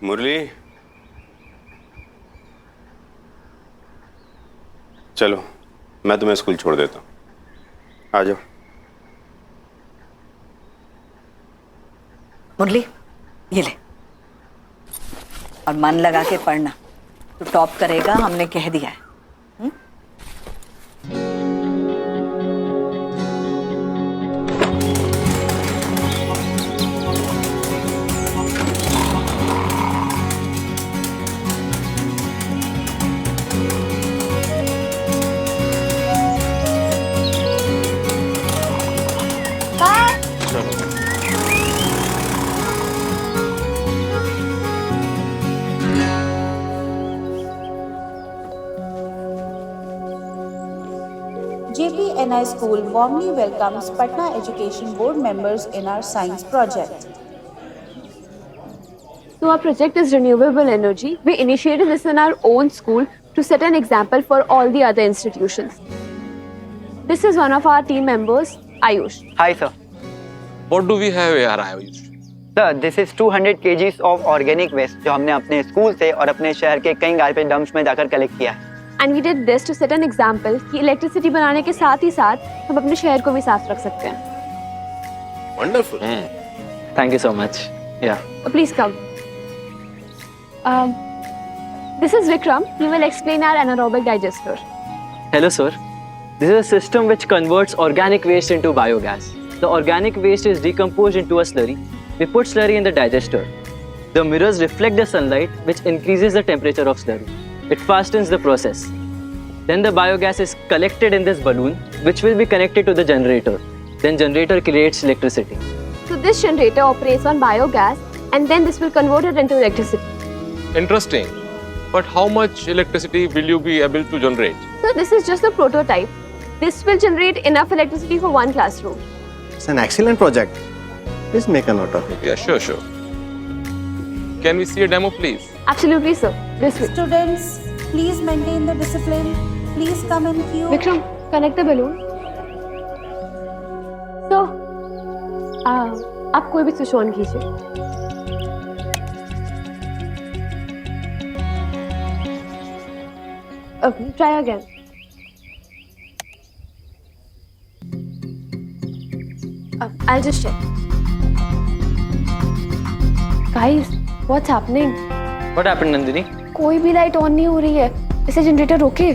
मुरली, चलो मैं तुम्हें स्कूल छोड़ देता हूँ, आ जाओ। मुरली, ये ले और मन लगा के पढ़ना, तो टॉप करेगा, हमने कह दिया है। JPNI School warmly welcomes Patna Education Board members in our science project. So our project is renewable energy. We initiated this in our own school to set an example for all the other institutions. This is one of our team members, Ayush. Hi sir. What do we have here, Ayush? Sir, this is 200 kgs of organic waste जो हमने अपने school से और अपने शहर के कई garbage dumps में जाकर कलेक्ट किया है। And we did this to set an example कि इलेक्ट्रिसिटी बनाने के साथ ही साथ हम अपने शहर को भी साफ रख सकते हैं। Wonderful. Thank you so much. Yeah. Please come. This is Vikram. He will explain our anaerobic digester. Hello sir. This is a system which converts organic waste into biogas. The organic waste is decomposed into a slurry. We put slurry in the digester. The mirrors reflect the sunlight, which increases the temperature of slurry. It fastens the process. Then the biogas is collected in this balloon, which will be connected to the generator. Then generator creates electricity. So this generator operates on biogas, and then this will convert it into electricity. Interesting. But how much electricity will you be able to generate? So this is just a prototype. This will generate enough electricity for one classroom. It's an excellent project. Please make a note of it. Yeah, sure. Can we see a demo, please? Absolutely, sir. This way. Students, please maintain the discipline. Please come in queue. Vikram, connect the balloon. So, आप कोई भी switch on कीजिए. Okay, try again. I'll just check. Guys, what's happening? What happened Nandini? कोई भी light on नहीं हो रही है. इसे जनरेटर रोके.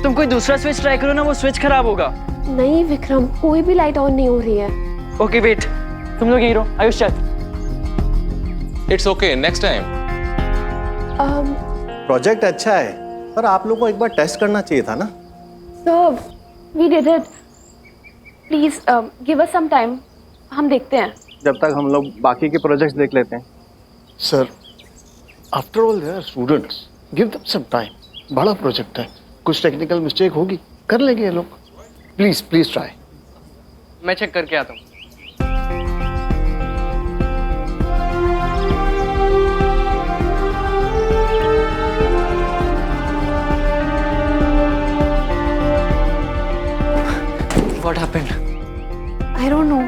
तुम कोई दूसरा स्विच ट्राई करो ना, वो स्विच खराब होगा. नहीं विक्रम, कोई भी लाइट ऑन नहीं हो रही है. Okay, wait. तुम लोग यहीं रहो. आयुष चल. It's okay. Next time. Project अच्छा है, पर आप लोगों को एक बार टेस्ट करना चाहिए था ना। Sir, we did it. Please give us some time. हम देखते हैं. जब तक हम लोग बाकी के प्रोजेक्ट्स देख लेते हैं। Sir, after all they are students, give them some time. बड़ा प्रोजेक्ट है, कुछ टेक्निकल मिस्टेक होगी, कर लेंगे ये लोग। Please try. मैं चेक करके आता हूँ. What happened? I don't know.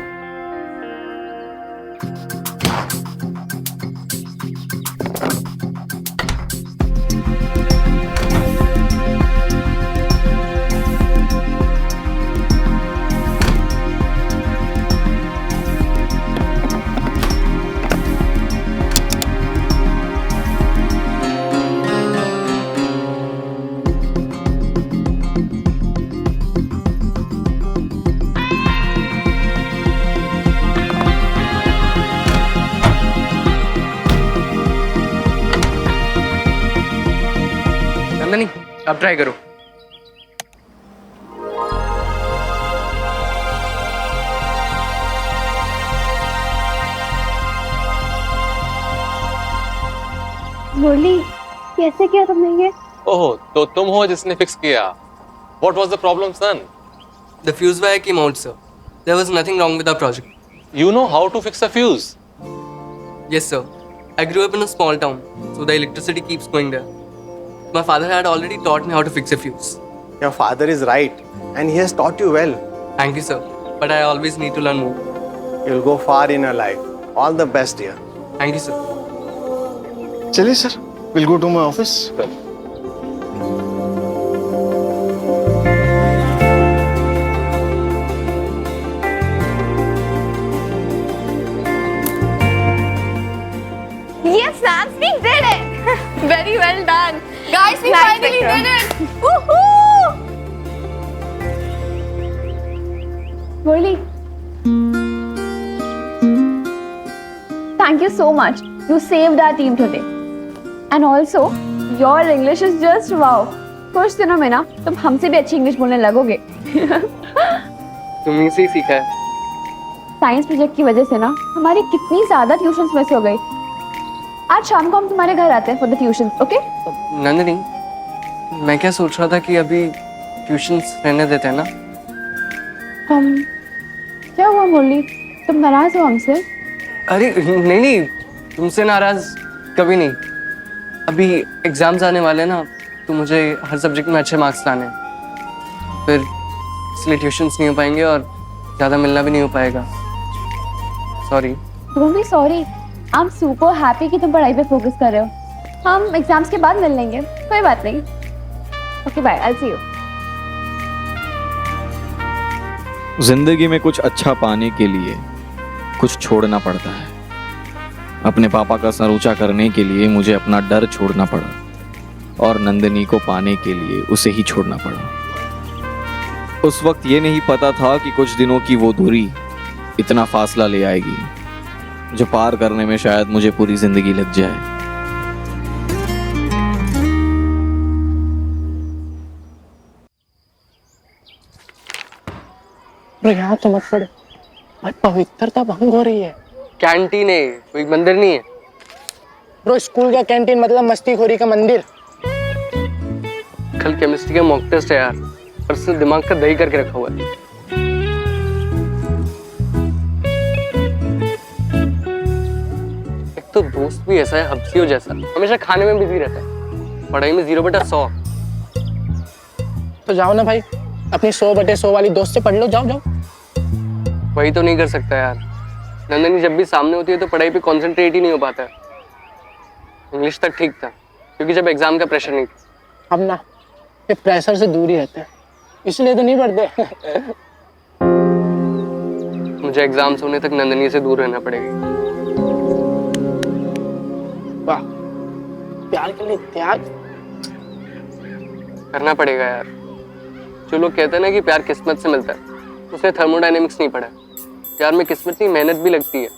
Nandini, अब ट्राई करो. मुरली, कैसे किया तुमने ये? ओह, तो तुम हो जिसने फिक्स किया. What was the problem, son? The fuse wire came out, sir. There was nothing wrong with our project. You know how to fix a fuse. Yes, sir. I grew up in a small town, so the electricity keeps going there. My father had already taught me how to fix a fuse. Your father is right, and he has taught you well. Thank you, sir. But I always need to learn more. You'll go far in your life. All the best, dear. Thank you, sir. चलिए sir, will go to my office. Yes, Nance, we did it! Very well done. Guys, we finally did it! Woohoo! Murli, thank you so much. You saved our team today. And also, your English is just wow. कुछ दिनों में ना तुम हमसे भी अच्छी English बोलने लगोगे. तुमने से ही सीखा है. साइंस प्रोजेक्ट की वजह से ना हमारी कितनी ज्यादा ट्यूशंस मिस हो गई. आज शाम को हम तुम्हारे घर आते हैं for the tuitions, okay? Nandini, मैं क्या सोच रहा था कि अभी ट्यूशंस रहने देते हैं ना. क्या हुआ मुरली, तुम नाराज हो हमसे? अरे नहीं, तुमसे नाराज कभी नहीं. अभी एग्जाम्स आने वाले हैं ना, तो मुझे हर सब्जेक्ट में अच्छे मार्क्स लाने हैं. फिर इसलिए ट्यूशंस नहीं हो पाएंगे और ज़्यादा मिलना भी नहीं हो पाएगा. Sorry. Don't be sorry. I am super happy कि तुम पढ़ाई पे फोकस कर रहे हो. हम एग्जाम्स के बाद मिल लेंगे, कोई बात नहीं. Okay bye, I will see you. जिंदगी में कुछ अच्छा पाने के लिए कुछ छोड़ना पड़ता है. अपने पापा का सर ऊंचा करने के लिए मुझे अपना डर छोड़ना पड़ा, और नंदिनी को पाने के लिए उसे ही छोड़ना पड़ा. उस वक्त ये नहीं पता था कि कुछ दिनों की वो दूरी इतना फासला ले आएगी जो पार करने में शायद मुझे पूरी जिंदगी लग जाए. यहाँ तो मत पड़े भाई, पवित्रता भंग हो रही है. कैंटीन है, कोई मंदिर नहीं है. ब्रो, स्कूल का कैंटीन मतलब मस्तीखोरी का मंदिर. कल केमिस्ट्री का मॉक टेस्ट है यार, और उसने दिमाग का दही करके रखा हुआ है. एक तो दोस्त भी ऐसा है हब्सियों जैसा, हमेशा खाने में बिजी रहता है, पढ़ाई में 0/100. तो जाओ ना भाई, अपनी 100/100 वाली दोस्त से पढ़ लो. जाओ जाओ. वही तो नहीं कर सकता यार. नंदनी जब भी सामने होती है तो पढ़ाई पे कंसंट्रेट ही नहीं हो पाता है. इंग्लिश तक ठीक था, क्योंकि जब एग्जाम का प्रेशर नहीं था. हम ना ये प्रेशर से दूर ही रहते हैं, इसलिए तो नहीं पढ़ते. मुझे एग्जाम्स होने तक नंदनी से दूर रहना पड़ेगा. वाह, प्यार के लिए त्याग करना पड़ेगा यार. जो लोग कहते हैं ना कि प्यार किस्मत से मिलता है, उसने थर्मोडायनेमिक्स नहीं पढ़ा. प्यार में किस्मत नहीं, मेहनत भी लगती है.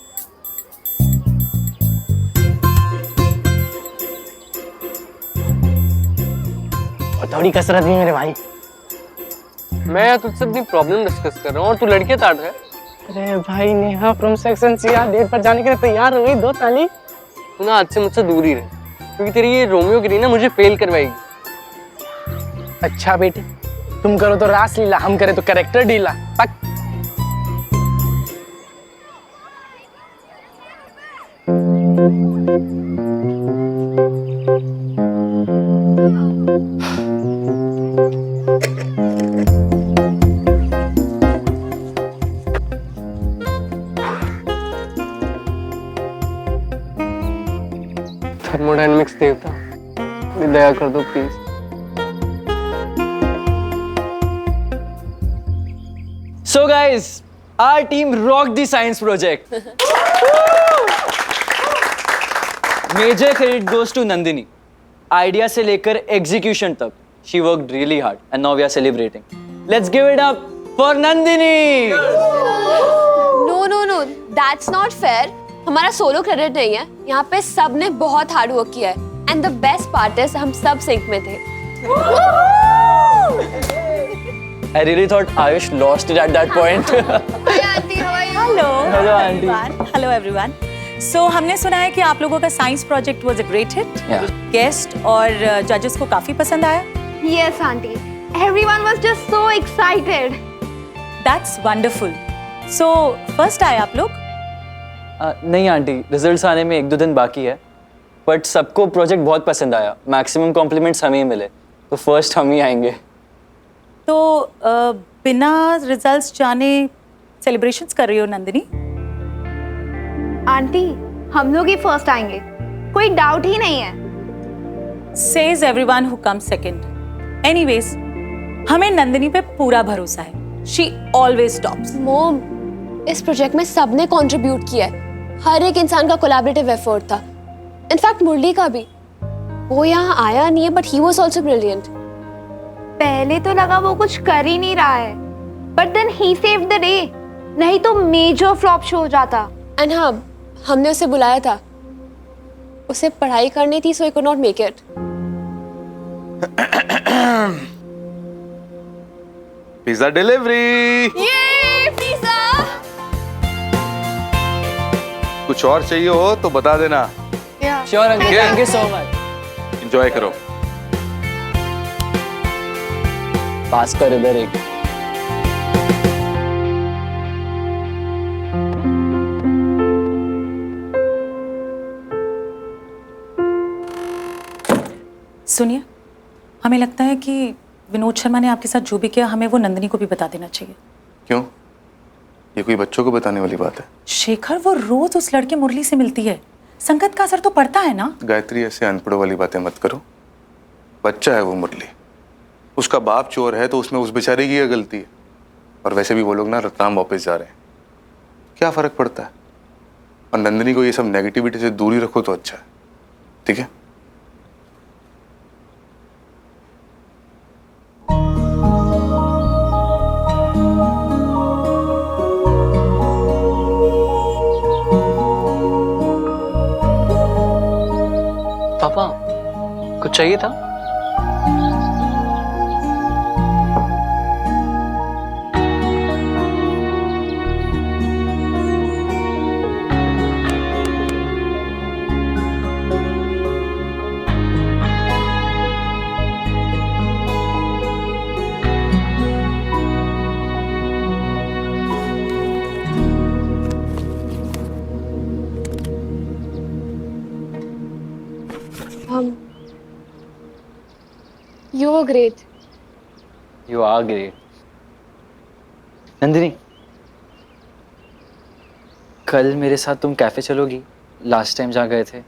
और थोड़ी कसरत भी मेरे भाई. मैं यार तुझसे अपनी प्रॉब्लम डिस्कस कर रहा हूँ और तू लड़कियां ताड़ रहा है. अरे भाई, Neha from section C date पर जाने के लिए तैयार हो गई. 2 ताली. तू ना आज से मुझसे दूर ही रहे, क्योंकि तेरी ये रोमियोगिरी ना मुझे फेल करवाएगी. अच्छा बेटी, तुम करो तो रास लीला, हम करें तो कैरेक्टर डीला. पक. थर्मोडायनेमिक्स देवता, दया कर दो please. So guys, our team rocked the science project. Major credit goes to Nandini. Idea से लेकर execution तक, she worked really hard, and now we are celebrating. Let's give it up for Nandini. No, that's not fair. हमारा solo credit नहीं है. यहाँ पे सब ने बहुत हार्ड वर्क किया है. And the best part is हम सब सिंक में थे. I really thought Ayush lost it at that point. Hello. Hello, auntie. Hello everyone. So हमने सुना है कि आप लोगों का science project was a great hit. Guest और जजेस को काफी पसंद आया. Yes, auntie. Everyone was just so excited. That's wonderful. So first आए आप लोग? नहीं आंटी, रिजल्ट्स आने में 1-2 दिन बाकी है, बट सबको प्रोजेक्ट बहुत पसंद आया. मैक्सिमम कॉम्प्लीमेंट्स हमें ही मिले, तो फर्स्ट हम ही आएंगे. तो बिना रिजल्ट्स जाने सेलिब्रेशंस कर रही हो नंदिनी? आंटी, हम लोग ही फर्स्ट आएंगे. कोई डाउट ही नहीं है। Says everyone who comes second. Anyways, हमें नंदिनी पे पूरा भरोसा है. She always tops. मॉम, इस प्रोजेक्ट में सबने कंट्रीब्यूट किया है। हर एक इंसान का कोलैबोरेटिव एफर्ट था। इनफैक्ट मुरली का भी। वो यहाँ आया नहीं है, but he was also brilliant. पहले तो लगा वो कुछ कर ही नहीं रहा है, but then he saved the day. नहीं तो मेजर फ्लॉप शो हो जाता। एंड हाँ, हमने उसे बुलाया था। उसे पढ़ाई करनी थी, so he could not make it. Pizza delivery. ये पिज्जा। कुछ और चाहिए हो तो बता देना। Sure uncle, Yeah. Thank you so much. Enjoy करो। पास कर इधर एक। सुनिए, हमें लगता है कि विनोद शर्मा ने आपके साथ जो भी किया, हमें वो नंदिनी को भी बता देना चाहिए। क्यों? ये कोई बच्चों को बताने वाली बात है? शेखर, वो रोज उस लड़के मुरली से मिलती है। संगत का असर तो पड़ता है ना। गायत्री, ऐसे अनपढ़ों वाली बातें मत करो। बच्चा है वो मुरली, उसका बाप चोर है तो उसमें उस बेचारे की क्या गलती है? और वैसे भी वो लोग ना रतलाम वापस जा रहे हैं, क्या फर्क पड़ता है? और नंदिनी को ये सब नेगेटिविटी से दूर ही रखो तो अच्छा है, ठीक है? पापा, कुछ चाहिए था? You were great. You are great. Nandini, कल मेरे साथ तुम कैफे चलोगी? लास्ट टाइम जहाँ गए थे।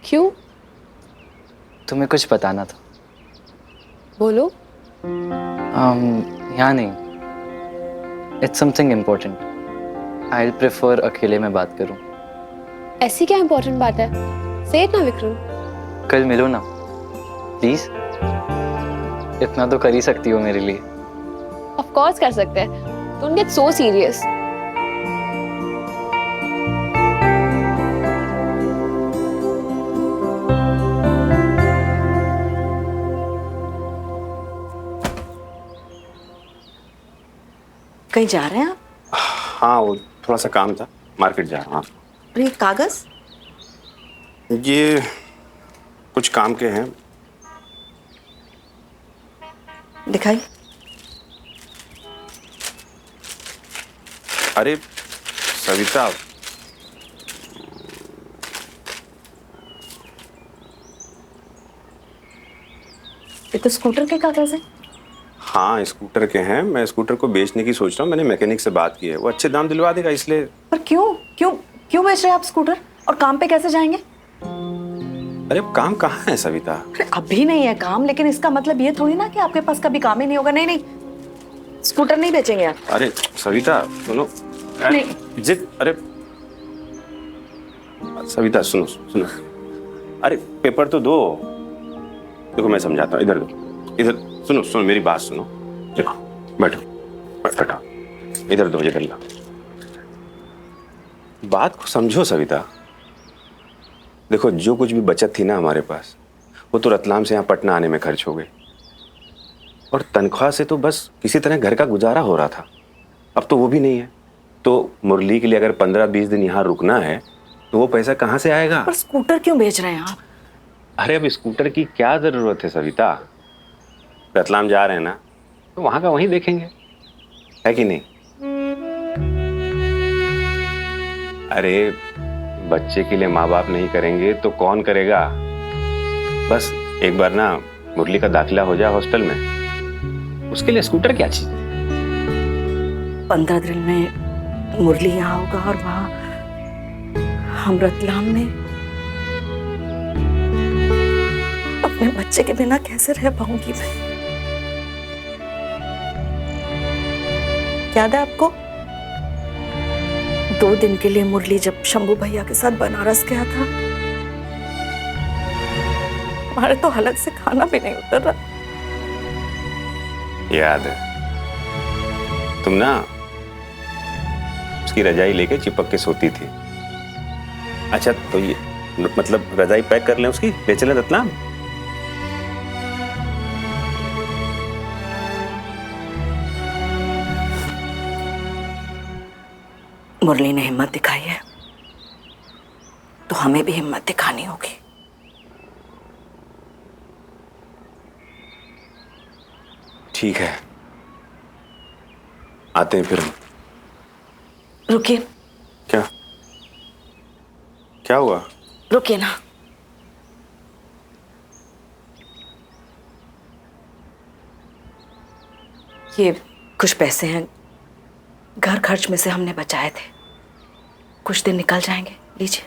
क्यों? तुम्हें कुछ बताना था। बोलो। यहाँ नहीं। It's something important. I'll prefer अकेले में बात करूँ। ऐसी क्या इम्पोर्टेंट बात है? Say it ना विक्रम। कल मिलो ना, प्लीज। इतना तो कर ही सकती हो मेरे लिए। Of course कर सकते हैं। Don't get so serious. कहीं जा रहे हैं आप? हाँ, वो थोड़ा सा काम था, मार्केट जा रहा हूँ। और ये कागज? ये कुछ काम के हैं। दिखाई। अरे सविता, ये तो स्कूटर के कागज हैं। हाँ स्कूटर के हैं। मैं स्कूटर को बेचने की सोच रहा हूँ। मैंने मैकेनिक से बात की है, वो अच्छे दाम दिलवा देगा, इसलिए। पर क्यों क्यों क्यों बेच रहे हैं आप स्कूटर? और काम पे कैसे जाएंगे? अरे काम कहाँ है सविता? अरे अभी नहीं है काम, लेकिन इसका मतलब ये थोड़ी ना कि आपके पास कभी काम ही नहीं होगा। नहीं नहीं, स्कूटर नहीं बेचेंगे आप। अरे सविता सुनो। नहीं। जिद। अरे सविता सुनो सुनो। अरे पेपर तो दो। देखो मैं समझाता हूँ, इधर दो, इधर सुनो सुनो, मेरी बात सुनो। देखो बैठो, बैठो, इधर दो, इधर ला। बात को समझो सविता। देखो जो कुछ भी बचत थी ना हमारे पास, वो तो रतलाम से यहाँ पटना आने में खर्च हो गई, और तनख्वाह से तो बस किसी तरह घर का गुजारा हो रहा था। अब तो वो भी नहीं है। तो मुरली के लिए अगर 15-20 दिन यहाँ रुकना है तो वो पैसा कहाँ से आएगा? पर स्कूटर क्यों बेच रहे हैं आप? अरे अब स्कूटर की क्या जरूरत है सविता? रतलाम जा रहे हैं ना, तो वहां का वहीं देखेंगे, है कि नहीं? अरे बच्चे के लिए माँ बाप नहीं करेंगे तो कौन करेगा? बस एक बार ना मुरली का दाखिला हो जाए हॉस्टल में, उसके लिए स्कूटर क्या चीज? 15 दिन में मुरली यहाँ होगा और वहाँ हम रतलाम में। अपने बच्चे के बिना कैसे रह पाऊंगी मैं? याद है आपको 2 दिन के लिए मुरली जब शंभू भैया के साथ बनारस गया था, हमारे तो हलक से खाना भी नहीं उतर रहा। याद है, तुम ना उसकी रजाई लेके चिपक के सोती थी। अच्छा तो ये मतलब रजाई पैक कर लें उसकी, ले चले रतलाम? मुरली ने हिम्मत दिखाई है तो हमें भी हिम्मत दिखानी होगी। ठीक है, आते हैं फिर हम। रुकिए। क्या क्या हुआ? रुकिए ना। ये कुछ पैसे हैं, घर खर्च में से हमने बचाए थे, कुछ दिन निकल जाएंगे, लीजिए।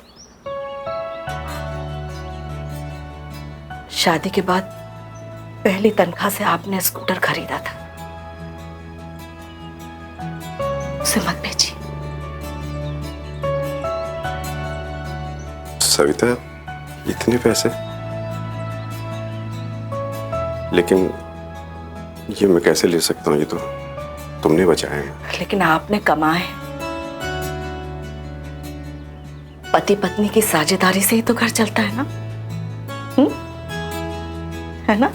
शादी के बाद पहली तनख्वाह से आपने स्कूटर खरीदा था, उसे मत बेचिए। सविता, इतने पैसे? लेकिन ये मैं कैसे ले सकता हूँ? ये तो तुमने बचाए हैं। लेकिन आपने कमाए। पति पत्नी की साझेदारी से ही तो घर चलता है ना? है ना?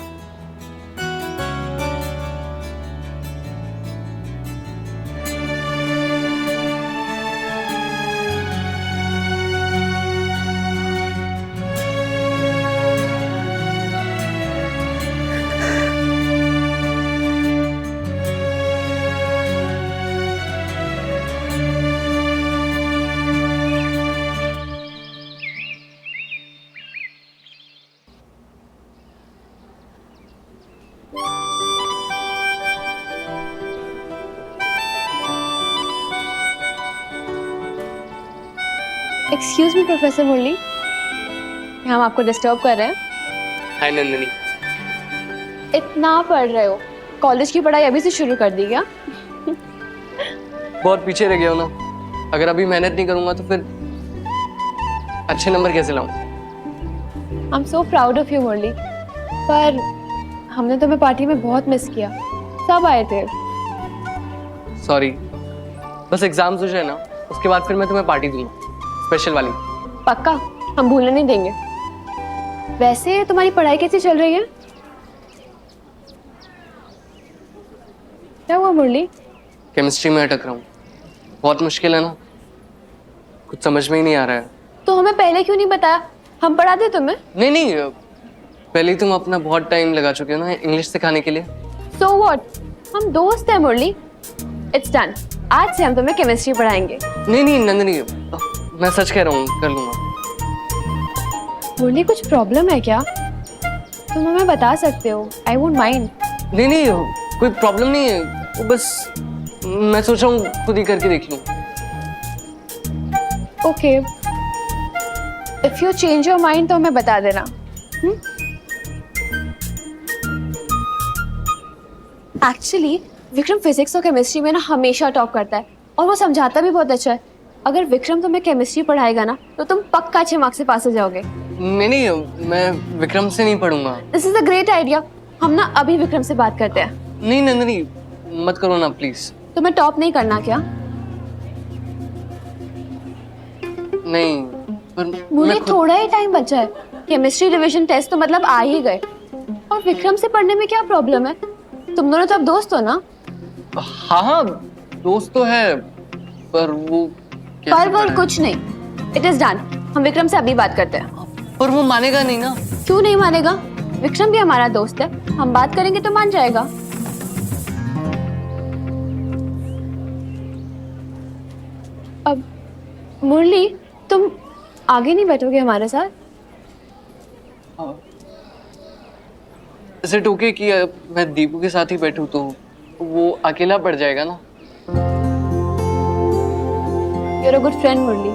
एक्सक्यूज मी प्रोफेसर मुरली, हम आपको डिस्टर्ब कर रहे हैं? हाय नंदिनी। इतना पढ़ रहे हो, कॉलेज की पढ़ाई अभी से शुरू कर दी क्या? बहुत पीछे रह गया हूँ ना, अगर अभी मेहनत नहीं करूंगा तो फिर अच्छे नंबर कैसे लाऊं? I am so proud of you Murali, पर हमने तुम्हें पार्टी में बहुत मिस किया, सब आए थे। सॉरी, बस एग्जाम्स हो जाए ना, उसके बाद फिर मैं तुम्हें पार्टी दूंगा, स्पेशल वाली। पक्का, हम भूलने नहीं देंगे। वैसे तुम्हारी पढ़ाई कैसी चल रही है? क्या हुआ मुरली? केमिस्ट्री में अटक रहा हूँ, बहुत मुश्किल है ना, कुछ समझ में ही नहीं आ रहा है। तो हमें पहले क्यों नहीं बताया, हम पढ़ा दे तुम्हें। नहीं, पहले ही तुम अपना बहुत टाइम लगा चुके हो ना इंग्लिश सिखाने के लिए। So what? हम दोस्त हैं मुरली। It's done. आज से हम तुम्हें केमिस्ट्री पढ़ाएंगे। नहीं नंदिनी, मैं सच कह रहा हूँ, कर लूंगा। मुरली कुछ प्रॉब्लम है क्या? तुम हमें बता सकते हो, I won't mind. नहीं, कोई प्रॉब्लम नहीं है, वो बस मैं सोच रहा हूँ खुद ही करके देख लूँ। Okay. If you change your mind तो हमें बता देना। Actually, विक्रम फिजिक्स और केमिस्ट्री में ना हमेशा टॉप करता है और वो समझाता भी बहुत अच्छा है। अगर विक्रम तुम्हें केमिस्ट्री पढ़ाएगा ना तो तुम पक्का अच्छे मार्क्स से पास हो जाओगे। नहीं, मैं विक्रम से नहीं पढ़ूंगा। This is a great idea. हम ना अभी विक्रम से बात करते हैं। नहीं नंदिनी, मत करो ना प्लीज। तुम्हें टॉप नहीं करना क्या? नहीं, पर मुझे थोड़ा ही टाइम बचा है, केमिस्ट्री रिवीजन टेस्ट तो मतलब आ ही गए, और विक्रम से पढ़ने में क्या प्रॉब्लम है? तुम दोनों तो अब दोस्त हो ना? हाँ, दोस्त तो है, पर वो पर कुछ नहीं। It is done. हम विक्रम से अभी बात करते हैं। पर वो मानेगा नहीं ना। क्यों नहीं मानेगा? विक्रम भी हमारा दोस्त है, हम बात करेंगे तो मान जाएगा। अब मुरली, तुम आगे नहीं बैठोगे हमारे साथ? इज इट ओके कि मैं दीपू के साथ ही बैठूं तो वो अकेला पड़ जाएगा ना? You're a good friend, मुरली।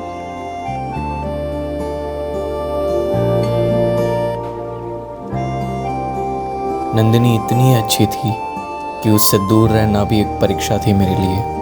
नंदिनी इतनी अच्छी थी कि उससे दूर रहना भी एक परीक्षा थी मेरे लिए।